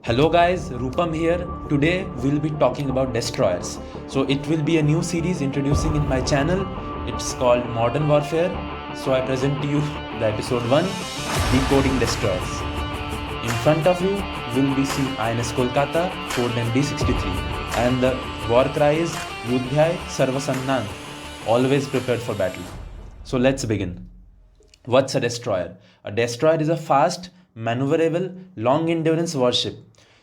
Hello guys, Rupam here. Today we'll be talking about destroyers. So it will be a new series introducing in my channel. It's called Modern Warfare. So I present to you the episode 1, Decoding Destroyers. In front of you will be see INS Kolkata, codename D63, and the war cry is Yudhyay Sarvasannang, always prepared for battle. So let's begin. What's a destroyer? A destroyer is a fast, maneuverable, long endurance warship.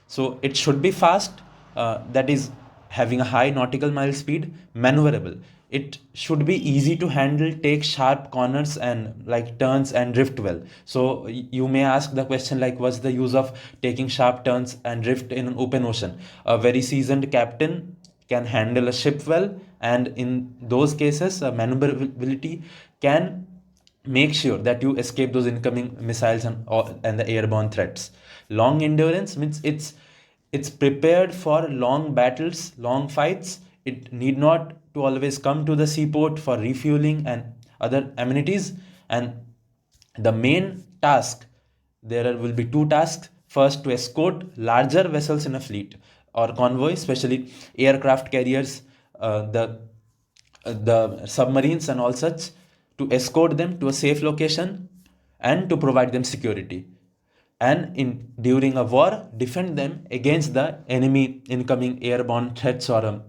So it should be fast, that is, having a high nautical mile speed, maneuverable. It should be easy to handle, take sharp corners and like turns and drift well. So you may ask the question like, what's the use of taking sharp turns and drift in an open ocean? A very seasoned captain can handle a ship well, and in those cases, maneuverability can make sure that you escape those incoming missiles and the airborne threats. Long endurance means it's prepared for long battles, long fights. It need not to always come to the seaport for refueling and other amenities. And the main task, there will be two tasks. First, to escort larger vessels in a fleet or convoy, especially aircraft carriers, the submarines and all such, to escort them to a safe location and to provide them security, and in during a war defend them against the enemy incoming airborne threats or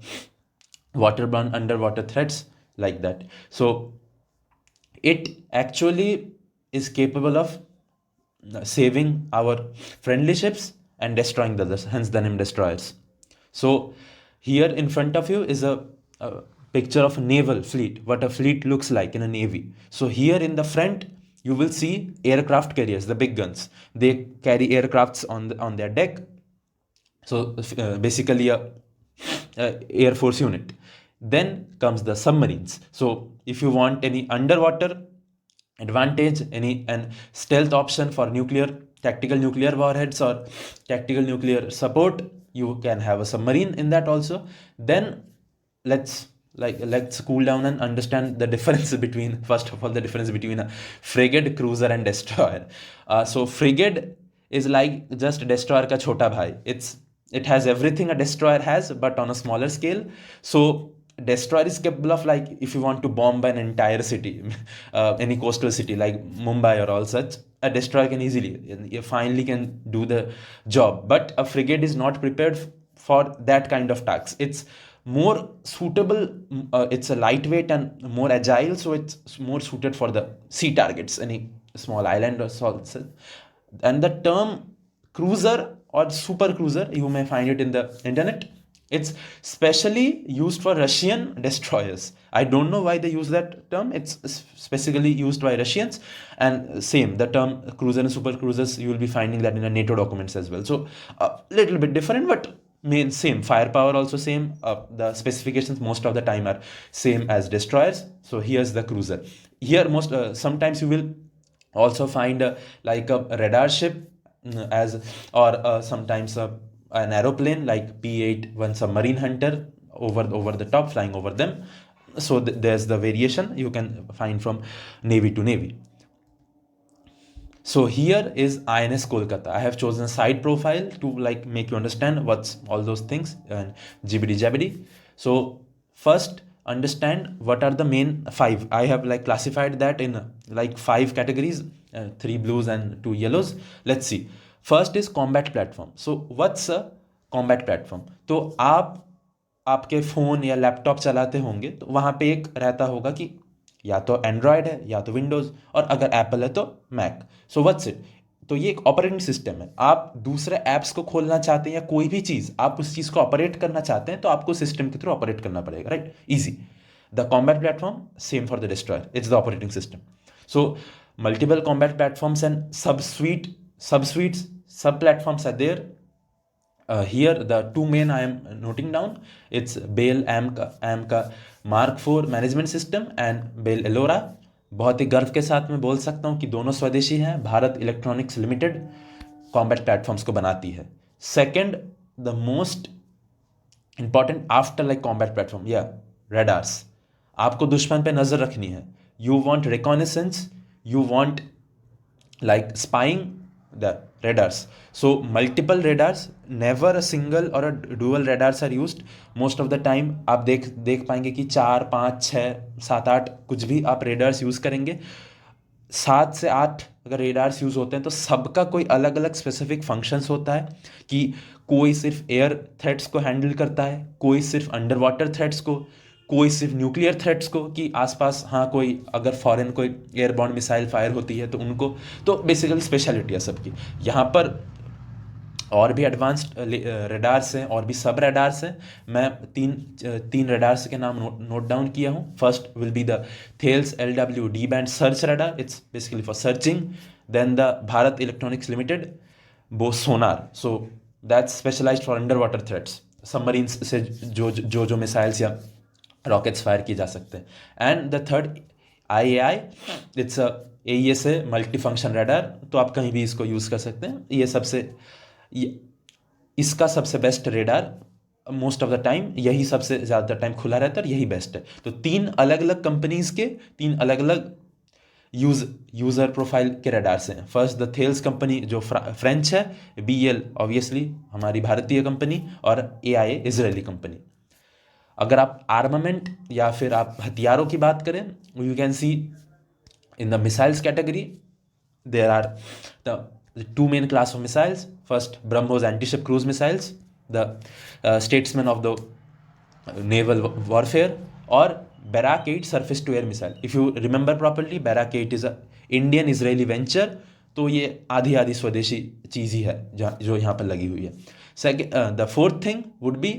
waterborne underwater threats, like that. So it actually is capable of saving our friendly ships and destroying the others, hence the name destroyers. So here in front of you is a picture of a naval fleet, what a fleet looks like in a navy. So here in the front you will see aircraft carriers, the big guns. They carry aircrafts on their deck. So basically a air force unit. Then comes the submarines. So if you want any underwater advantage, any and stealth option for nuclear tactical nuclear warheads or tactical nuclear support, you can have a submarine in that also. Then let's let's cool down and understand the difference between, first of all, the difference between a frigate, cruiser and destroyer. So frigate is like just destroyer ka chota bhai. It has everything a destroyer has but on a smaller scale. So destroyer is capable of, like, if you want to bomb an entire city, any coastal city like Mumbai or all such, a destroyer can easily, finally can do the job. But a frigate is not prepared for that kind of task. It's more suitable, it's a lightweight and more agile, so it's more suited for the sea targets, any small island or so. And the term cruiser or super cruiser, you may find it in the internet. It's specially used for Russian destroyers. I don't know why they use that term. It's specifically used by Russians. And same, the term cruiser and super cruisers, you will be finding that in the NATO documents as well. So a little bit different, but main same. Firepower also same. The specifications most of the time are same as destroyers. So here's the cruiser. Here most sometimes you will also find like a radar ship, as or sometimes an aeroplane like P-8, one submarine hunter over the top flying over them. So there's the variation you can find from navy to navy. So here is INS Kolkata. I have chosen a side profile to like make you understand what's all those things and jibbity jabbity. So first understand what are the main five. I have like classified that in like five categories, three blues and two yellows. Let's see. First is combat platform. So what's a combat platform? तो आप आपके phone या laptop चलाते होंगे तो वहाँ पे एक रहता होगा कि या तो एंड्रॉयड है या तो विंडोज़, और अगर एप्पल है तो मैक. So what's it? तो ये एक ऑपरेटिंग सिस्टम है. आप दूसरे ऐप्स को खोलना चाहते हैं या कोई भी चीज़ आप उस चीज़ को ऑपरेट करना चाहते हैं तो आपको सिस्टम के थ्रू ऑपरेट करना पड़ेगा, right? Easy. The combat platform same for the destroyer, it's the operating system. So multiple combat platforms and subsuites, sub platforms are there. Here the two main I am noting down. It's Bell AMCA Mark 4 management system and Bell Ellora. बहुत ही गर्व के साथ मैं बोल सकता हूँ कि दोनों स्वदेशी हैं. Bharat electronics limited combat platforms को बनाती है. Second, the most important after like combat platform, या रेडार्स. आपको दुश्मन पे नज़र रखनी है. You want reconnaissance, you want like spying, the radars. So multiple radars, never a single or a dual radars are used. Most of the time आप देख पाएंगे कि 4 5 6 7 8 कुछ भी आप रेडार्स यूज़ करेंगे, 7 से 8 अगर रेडार्स यूज़ होते हैं तो सबका कोई अलग अलग स्पेसिफिक फंक्शंस होता है कि कोई सिर्फ एयर थ्रेट्स को हैंडल करता है, कोई सिर्फ अंडर वाटर थ्रेट्स को, कोई सिर्फ न्यूक्लियर थ्रेट्स को कि आसपास हाँ कोई अगर फॉरेन कोई एयरबॉर्न मिसाइल फायर होती है तो उनको, तो बेसिकली स्पेशलिटी है सबकी। यहाँ पर और भी एडवांस्ड रडार्स हैं और भी सब रडार्स हैं। मैं तीन रडार्स के नाम नोट डाउन किया हूँ। First will be the Thales LWD band search radar, it's basically for searching. Then the Bharat electronics limited वो sonar, so that's specialised for underwater threats, submarines से जो मिसाइल्स या रॉकेट्स फायर किए जा सकते हैं। And the third IAI, it's AESA multi function radar, तो आप कहीं भी इसको यूज़ कर सकते हैं। इसका सबसे best radar most of the time यही सबसे ज़्यादा टाइम खुला रहता है और यही बेस्ट है। तो 3 अलग अलग कंपनीज़ के 3 अलग अलग यूज़र प्रोफाइल के रडार्स हैं। फर्स्ट द थेल्स कंपनी जो फ्रेंच है, BEL ऑब्वियसली हमारी भारतीय कंपनी, और AIA इजरायली कंपनी। अगर आप आर्मामेंट या फिर आप हथियारों की बात करें, you can see in the missiles category there are the 2 main class of missiles. First, BrahMos anti-ship cruise missiles, the statesman of the naval warfare, or Barak 8 surface to air missile. If you remember properly, Barak 8 is a Indian Israeli venture, तो ये आधी स्वदेशी चीज़ ही है जो यहाँ पर लगी हुई है। Second, the fourth thing would be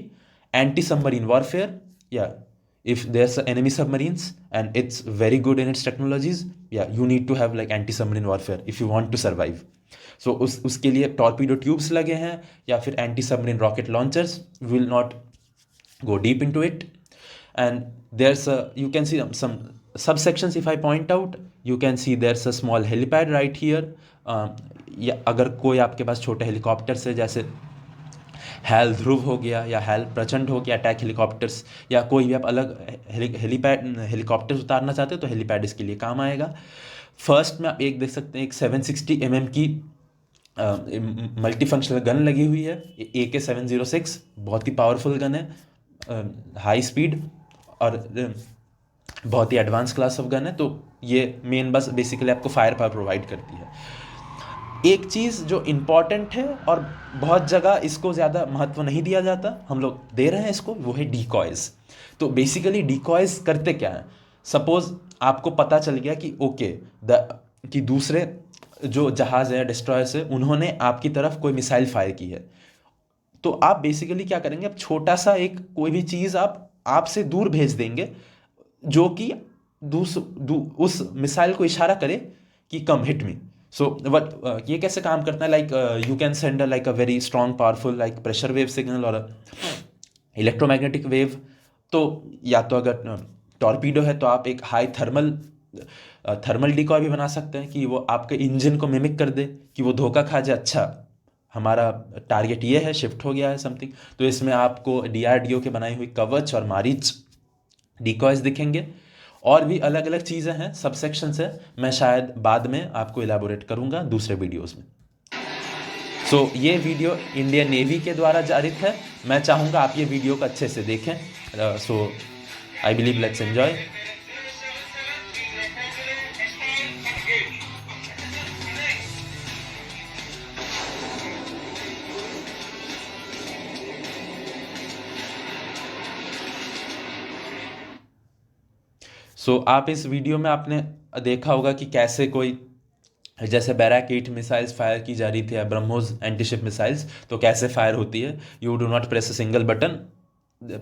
anti submarine warfare, या if there's enemy submarines and it's very good in its technologies, yeah, you need to have like anti submarine warfare if you want to survive. So उसके लिए torpedo tubes लगे हैं या फिर anti submarine rocket launchers, will not go deep into it. And there's you can see some subsections. If I point out, you can see there's a small helipad right here. या अगर कोई आपके पास छोटे helicopters है, जैसे hell ध्रुव हो गया या हैल प्रचंड हो गया, अटैक हेलीकॉप्टर्स, या कोई भी आप अलग हेलीकॉप्टर्स उतारना चाहते हो तो हेलीपैड इसके लिए काम आएगा। फर्स्ट में आप एक देख सकते हैं, एक 760 mm की मल्टी फंक्शनल गन लगी हुई है, AK-706, बहुत ही पावरफुल गन है, हाई स्पीड और बहुत ही एडवांस क्लास ऑफ गन है। तो ये मेन बस बेसिकली आपको फायर पावर प्रोवाइड करती है। एक चीज़ जो इम्पॉर्टेंट है और बहुत जगह इसको ज़्यादा महत्व नहीं दिया जाता, हम लोग दे रहे हैं इसको, वो है डिकॉयज़। तो बेसिकली डिकॉयज़ करते क्या हैं? सपोज़ आपको पता चल गया कि ओके कि दूसरे जो जहाज़ है, डिस्ट्रॉयर्स है, उन्होंने आपकी तरफ कोई मिसाइल फायर की है, तो आप बेसिकली क्या करेंगे, अब छोटा सा एक कोई भी चीज़ आपसे दूर भेज देंगे जो कि उस मिसाइल को इशारा करे कि कम हिट मी। सो ये कैसे काम करता है? Like you can send like a very strong powerful like pressure wave signal और इलेक्ट्रोमैग्नेटिक वेव। तो या तो अगर टॉर्पीडो है तो आप एक हाई थर्मल डिकॉय भी बना सकते हैं कि वो आपके इंजन को मिमिक कर दे कि वो धोखा खा जाए, अच्छा हमारा टारगेट ये है, शिफ्ट हो गया है समथिंग। तो इसमें आपको DRDO के बनाई हुई कवच और मारीच डिकॉयज दिखेंगे। और भी अलग अलग चीज़ें हैं, सबसेक्शंस है, मैं शायद बाद में आपको इलाबोरेट करूंगा दूसरे वीडियोस में। सो ये वीडियो इंडियन नेवी के द्वारा जारित है, मैं चाहूँगा आप ये वीडियो को अच्छे से देखें। सो आई बिलीव लेट्स एंजॉय। सो आप इस वीडियो में आपने देखा होगा कि कैसे कोई, जैसे बैराक 8 मिसाइल्स फायर की जा रही थी या ब्रह्मोस एंटीशिप मिसाइल्स, तो कैसे फायर होती है। You do not press a single button,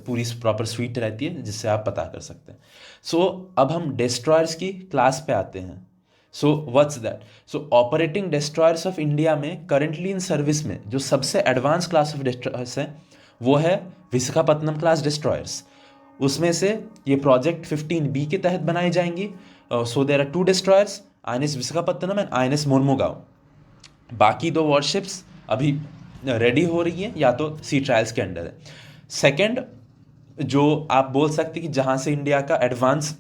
पूरी प्रॉपर स्वीट रहती है जिससे आप पता कर सकते हैं। सो अब हम डिस्ट्रॉयर्स की क्लास पे आते हैं। So what's that? So operating destroyers of India में करंटली इन सर्विस में जो सबसे एडवांस क्लास ऑफ डिस्ट्रॉयर्स है वो है विशाखापत्तनम क्लास डिस्ट्रॉयर्स। उसमें से ये प्रोजेक्ट 15B के तहत बनाई जाएंगी। So there are 2 destroyers, INS Visakhapatnam and INS Mormugao. बाकी 2 वॉरशिप्स अभी रेडी हो रही हैं या तो सी ट्रायल्स के अंडर है। सेकंड, जो आप बोल सकते हैं कि जहां से इंडिया का एडवांस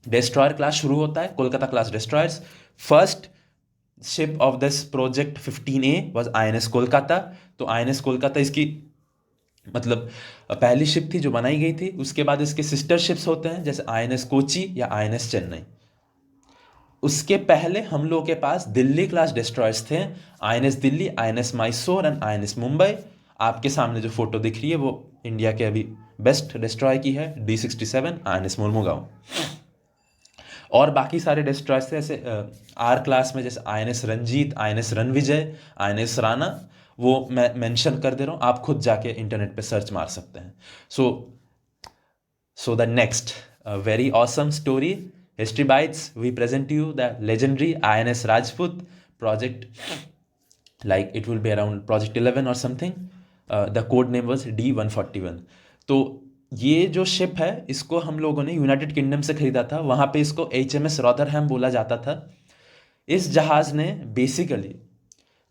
डिस्ट्रॉयर क्लास शुरू होता है, Kolkata class destroyers. First ship of this project 15A was INS Kolkata. तो INS कोलकाता इसकी मतलब पहली शिप थी जो बनाई गई थी. उसके बाद इसके सिस्टर शिप्स होते हैं जैसे INS कोची या INS चेन्नई. उसके पहले हम लोगों के पास दिल्ली क्लास डिस्ट्रॉयर्स थे, INS Delhi, INS Mysore and INS Mumbai. आपके सामने जो फोटो दिख रही है वो इंडिया के अभी बेस्ट डिस्ट्रॉय की है, D67 INS मोरमुगांव. और बाकी सारे डिस्ट्रॉयर्स थे ऐसे आर क्लास में जैसे INS Ranjit, INS Ranvijay, INS Rana. वो मैं मेंशन कर दे रहा हूँ, आप खुद जाके इंटरनेट पे सर्च मार सकते हैं. So the next very awesome story history bytes, we present you the legendary INS Rajput project, like it will be around project 11 or something. The code name was D141. तो ये जो शिप है इसको हम लोगों ने यूनाइटेड किंगडम से खरीदा था. वहाँ पे इसको HMS रॉदरहैम बोला जाता था. इस जहाज़ ने बेसिकली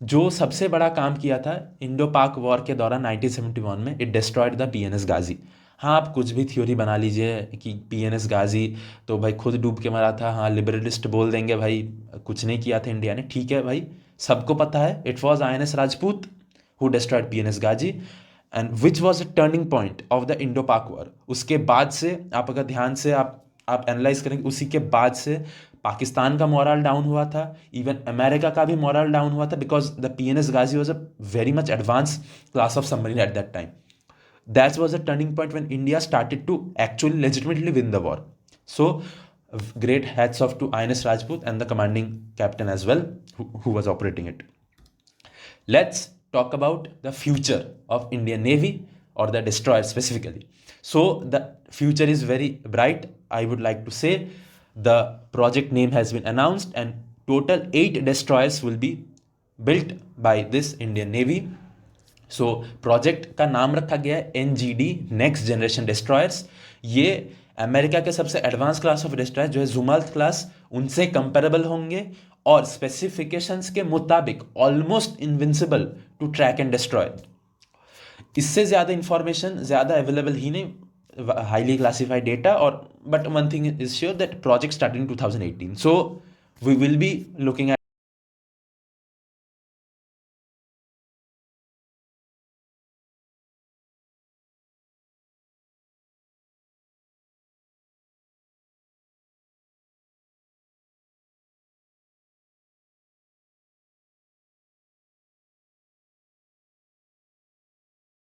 जो सबसे बड़ा काम किया था इंडो पाक वॉर के दौरान 1971 में, इट डिस्ट्रॉयड द PNS गाजी. हाँ, आप कुछ भी थ्योरी बना लीजिए कि PNS गाजी तो भाई खुद डूब के मरा था. हाँ, लिबरलिस्ट बोल देंगे भाई कुछ नहीं किया था इंडिया ने. ठीक है भाई, सबको पता है it was INS Rajput who destroyed PNS Ghazi and which was a turning point of the Indo पाक वॉर. उसके बाद से आप अगर ध्यान से आप एनालाइज करेंगे, उसी के बाद से पाकिस्तान का मोरल डाउन हुआ था, इवन अमेरिका का भी मोरल डाउन हुआ था, because the PNS Ghazi was a very much advance class of submarine at that time. That was a turning point when India started to actually legitimately win the war. So, great hats off to INS Rajput and the commanding captain as well, who was operating it. Let's talk about the future of Indian Navy or the destroyer specifically. So, the future is very bright. I would like to say the project name has been announced and total 8 destroyers will be built by this Indian Navy. So project का नाम रखा गया है NGD, next generation destroyers. ये America के सबसे advance class of destroyer जो है जुमल्त क्लास, उनसे कंपेरेबल होंगे और स्पेसिफिकेशंस के मुताबिक almost invincible to track and destroy. इससे ज़्यादा इंफॉर्मेशन ज़्यादा अवेलेबल ही नहीं, हाईली क्लासिफाइड डेटा. और but one thing is sure that project started in 2018. So we will be looking